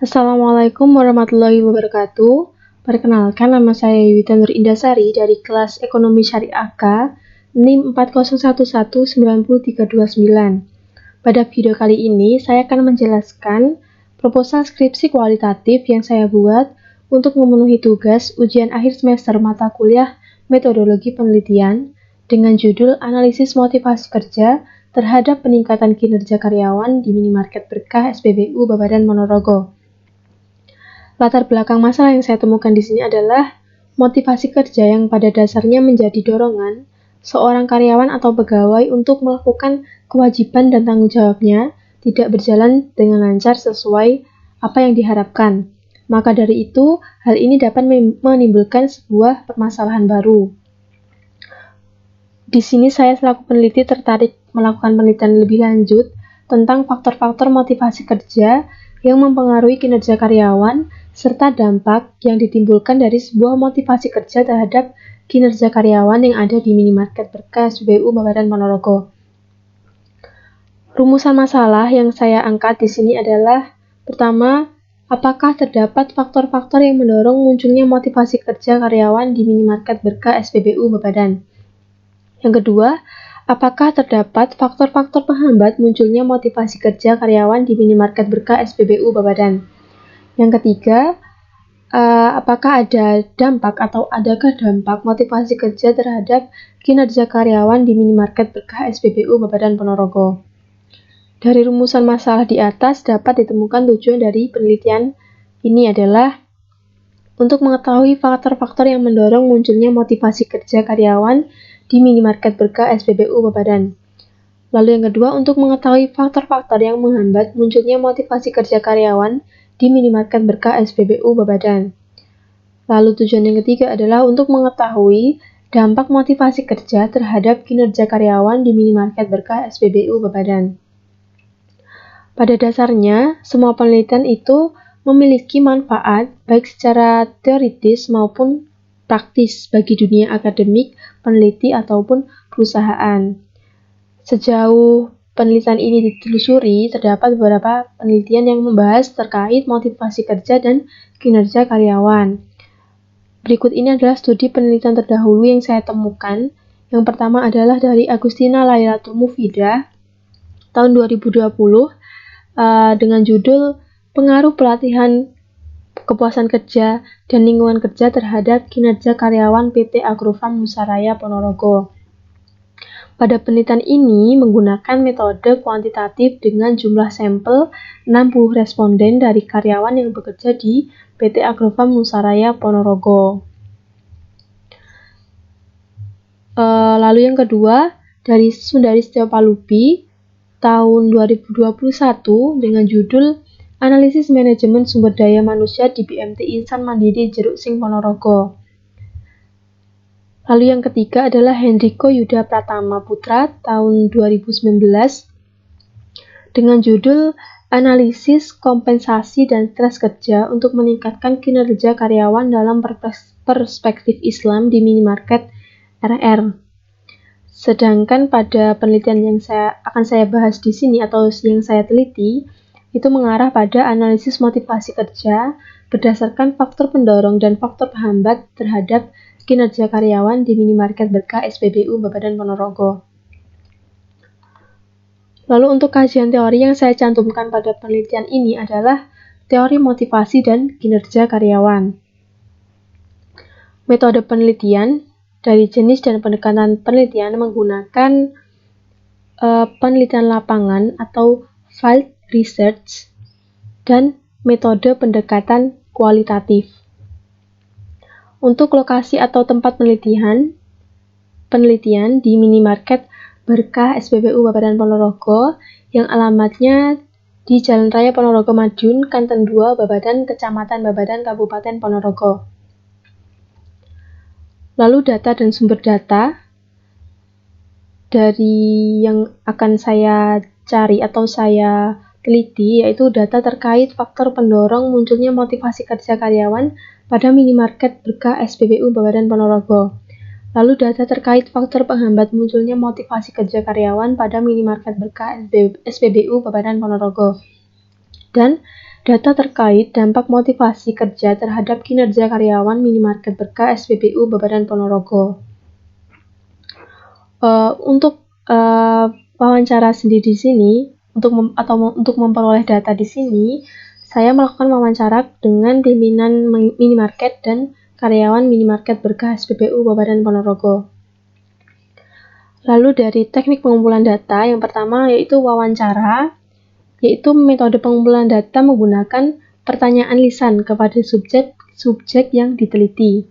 Assalamualaikum warahmatullahi wabarakatuh. Perkenalkan, nama saya Yuwita Nur Indasari dari kelas Ekonomi Syariah K, NIM 401190329. Pada video kali ini, saya akan menjelaskan proposal skripsi kualitatif yang saya buat untuk memenuhi tugas ujian akhir semester mata kuliah Metodologi Penelitian dengan judul Analisis Motivasi Kerja terhadap Peningkatan Kinerja Karyawan di Minimarket Berkah SPBU Babadan Ponorogo. Latar belakang masalah yang saya temukan di sini adalah motivasi kerja yang pada dasarnya menjadi dorongan seorang karyawan atau pegawai untuk melakukan kewajiban dan tanggung jawabnya tidak berjalan dengan lancar sesuai apa yang diharapkan. Maka dari itu, hal ini dapat menimbulkan sebuah permasalahan baru. Di sini saya selaku peneliti tertarik melakukan penelitian lebih lanjut tentang faktor-faktor motivasi kerja yang mempengaruhi kinerja karyawan serta dampak yang ditimbulkan dari sebuah motivasi kerja terhadap kinerja karyawan yang ada di Minimarket Berkah SPBU Babadan Ponorogo. Rumusan masalah yang saya angkat di sini adalah: pertama, apakah terdapat faktor-faktor yang mendorong munculnya motivasi kerja karyawan di Minimarket Berkah SPBU Babadan? Yang kedua, apakah terdapat faktor-faktor penghambat munculnya motivasi kerja karyawan di Minimarket Berkah SPBU Babadan? Yang ketiga, apakah ada dampak atau adakah dampak motivasi kerja terhadap kinerja karyawan di Minimarket Berkah SPBU Babadan Ponorogo? Dari rumusan masalah di atas dapat ditemukan tujuan dari penelitian ini adalah untuk mengetahui faktor-faktor yang mendorong munculnya motivasi kerja karyawan di Minimarket Berkah SPBU Babadan. Lalu yang kedua, untuk mengetahui faktor-faktor yang menghambat munculnya motivasi kerja karyawan di Minimarket Berkah SPBU Babadan. Lalu tujuan yang ketiga adalah untuk mengetahui dampak motivasi kerja terhadap kinerja karyawan di Minimarket Berkah SPBU Babadan. Pada dasarnya, semua penelitian itu memiliki manfaat baik secara teoritis maupun praktis bagi dunia akademik, peneliti, ataupun perusahaan. Sejauh penelitian ini ditelusuri, terdapat beberapa penelitian yang membahas terkait motivasi kerja dan kinerja karyawan. Berikut ini adalah studi penelitian terdahulu yang saya temukan. Yang pertama adalah dari Agustina Lairatul Mufidah tahun 2020 dengan judul Pengaruh Pelatihan Kepuasan Kerja dan Lingkungan Kerja terhadap Kinerja Karyawan PT Agrofam Nusaraya Ponorogo. Pada penelitian ini menggunakan metode kuantitatif dengan jumlah sampel 60 responden dari karyawan yang bekerja di PT Agrofam Nusaraya Ponorogo. Lalu yang kedua, dari Sundari Setiapalupi tahun 2021 dengan judul Analisis Manajemen Sumber Daya Manusia di BMT Insan Mandiri Jeruk Sing Ponorogo. Lalu yang ketiga adalah Hendriko Yuda Pratama Putra tahun 2019 dengan judul Analisis Kompensasi dan Stres Kerja untuk Meningkatkan Kinerja Karyawan dalam Perspektif Islam di Minimarket RR. Sedangkan pada penelitian yang akan saya bahas di sini atau yang saya teliti, itu mengarah pada analisis motivasi kerja berdasarkan faktor pendorong dan faktor penghambat terhadap kinerja karyawan di Minimarket Berkah SPBU Babadan Ponorogo. Lalu untuk kajian teori yang saya cantumkan pada penelitian ini adalah teori motivasi dan kinerja karyawan. Metode penelitian dari jenis dan pendekatan penelitian menggunakan penelitian lapangan atau field research dan metode pendekatan kualitatif. Untuk lokasi atau tempat penelitian di Minimarket Berkah SPBU Babadan Ponorogo yang alamatnya di Jalan Raya Ponorogo Madiun, Kanten 2, Babadan, Kecamatan Babadan, Kabupaten Ponorogo. Lalu data dan sumber data dari yang akan saya cari atau saya teliti yaitu data terkait faktor pendorong munculnya motivasi kerja karyawan pada Minimarket Berkah SPBU Babadan Ponorogo. Lalu data terkait faktor penghambat munculnya motivasi kerja karyawan pada Minimarket Berkah SPBU Babadan Ponorogo. Dan data terkait dampak motivasi kerja terhadap kinerja karyawan minimarket berkah SPBU Babadan Ponorogo. Untuk wawancara sendiri di sini, untuk memperoleh data di sini, saya melakukan wawancara dengan pimpinan minimarket dan karyawan minimarket berkah SPBU Babadan Ponorogo. Lalu dari teknik pengumpulan data, yang pertama yaitu wawancara, yaitu metode pengumpulan data menggunakan pertanyaan lisan kepada subjek yang diteliti.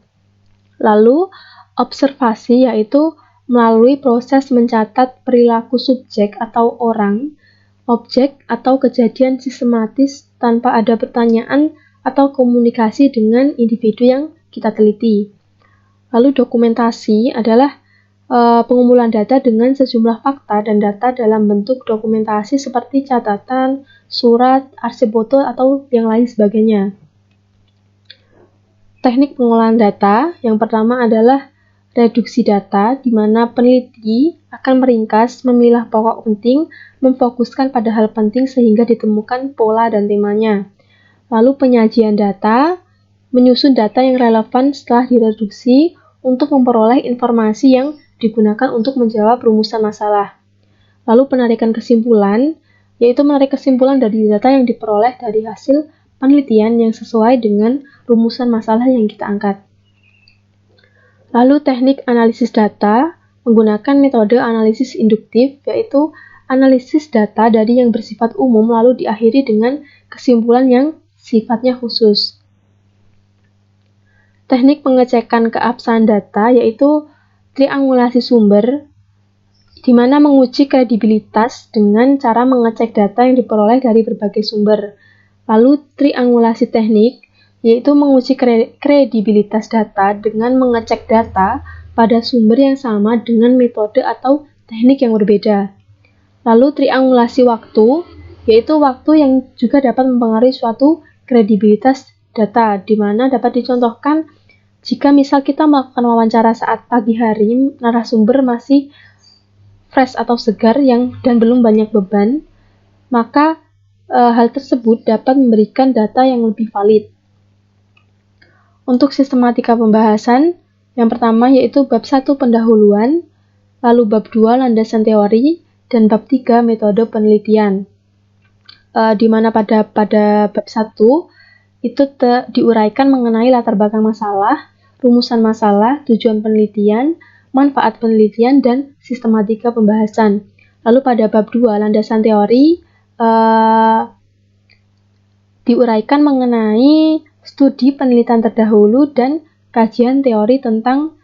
Lalu observasi, yaitu melalui proses mencatat perilaku subjek atau orang, objek atau kejadian sistematis tanpa ada pertanyaan atau komunikasi dengan individu yang kita teliti. Lalu dokumentasi adalah pengumpulan data dengan sejumlah fakta dan data dalam bentuk dokumentasi seperti catatan, surat, arsip foto, atau yang lain sebagainya. Teknik pengolahan data yang pertama adalah reduksi data, di mana peneliti akan meringkas, memilah pokok penting, memfokuskan pada hal penting sehingga ditemukan pola dan temanya. Lalu penyajian data, menyusun data yang relevan setelah direduksi untuk memperoleh informasi yang digunakan untuk menjawab rumusan masalah. Lalu penarikan kesimpulan, yaitu menarik kesimpulan dari data yang diperoleh dari hasil penelitian yang sesuai dengan rumusan masalah yang kita angkat. Lalu teknik analisis data menggunakan metode analisis induktif, yaitu analisis data dari yang bersifat umum lalu diakhiri dengan kesimpulan yang sifatnya khusus. Teknik pengecekan keabsahan data yaitu triangulasi sumber, di mana menguji kredibilitas dengan cara mengecek data yang diperoleh dari berbagai sumber. Lalu triangulasi teknik, yaitu menguji kredibilitas data dengan mengecek data pada sumber yang sama dengan metode atau teknik yang berbeda. Lalu triangulasi waktu, yaitu waktu yang juga dapat mempengaruhi suatu kredibilitas data, di mana dapat dicontohkan jika misal kita melakukan wawancara saat pagi hari, narasumber masih fresh atau segar dan belum banyak beban, maka hal tersebut dapat memberikan data yang lebih valid. Untuk sistematika pembahasan, yang pertama yaitu bab 1 pendahuluan, lalu bab 2 landasan teori, dan bab 3 metode penelitian. Di mana pada bab 1 itu diuraikan mengenai latar belakang masalah, rumusan masalah, tujuan penelitian, manfaat penelitian, dan sistematika pembahasan. Lalu pada bab 2 landasan teori diuraikan mengenai studi penelitian terdahulu dan kajian teori tentang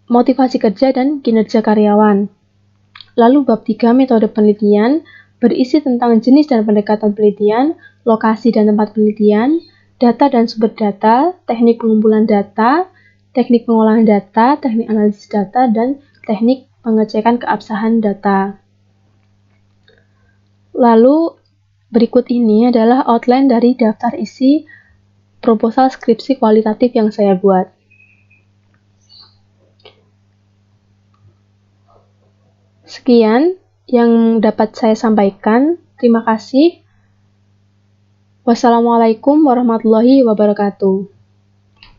motivasi kerja dan kinerja karyawan. Lalu bab 3 metode penelitian berisi tentang jenis dan pendekatan penelitian, lokasi dan tempat penelitian, data dan sumber data, teknik pengumpulan data, teknik pengolahan data, teknik analisis data, dan teknik pengecekan keabsahan data. Lalu berikut ini adalah outline dari daftar isi proposal skripsi kualitatif yang saya buat. Sekian yang dapat saya sampaikan. Terima kasih. Wassalamualaikum warahmatullahi wabarakatuh.